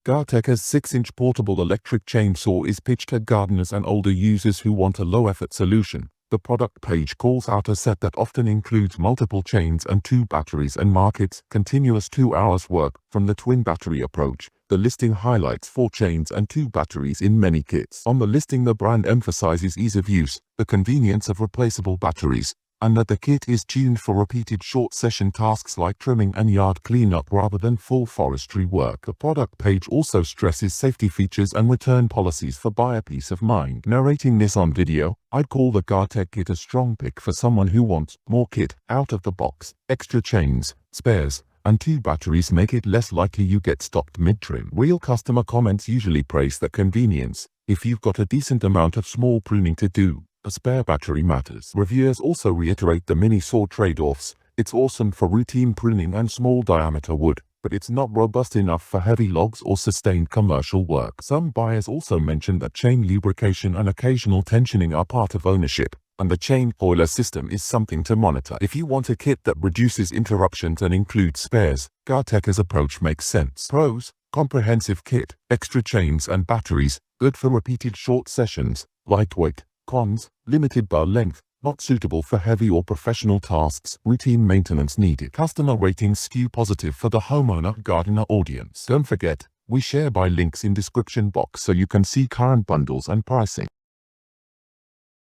Gardtech's 6-inch portable electric chainsaw is pitched at gardeners and older users who want a low-effort solution. The product page calls out a set that often includes multiple chains and 2 batteries and markets continuous 2 hours work from the twin battery approach. The listing highlights 4 chains and 2 batteries in many kits. On the listing, the brand emphasizes ease of use, the convenience of replaceable batteries, and that the kit is tuned for repeated short session tasks like trimming and yard cleanup rather than full forestry work. The product page also stresses safety features and return policies for buyer peace of mind. Narrating this on video, I'd call the Gardtech kit a strong pick for someone who wants more kit out of the box. Extra chains, spares, and 2 batteries make it less likely you get stopped mid-trim. Real customer comments usually praise the convenience. If you've got a decent amount of small pruning to do, a spare battery matters. Reviewers also reiterate the mini saw trade-offs. It's awesome for routine pruning and small diameter wood, but it's not robust enough for heavy logs or sustained commercial work. Some buyers also mention that chain lubrication and occasional tensioning are part of ownership, and the chain coiler system is something to monitor. If you want a kit that reduces interruptions and includes spares, Gardtech's approach makes sense. Pros: comprehensive kit, extra chains and batteries, good for repeated short sessions, lightweight. Cons: limited bar length, not suitable for heavy or professional tasks, routine maintenance needed. Customer ratings skew positive for the homeowner-gardener audience. Don't forget, we share by links in description box so you can see current bundles and pricing.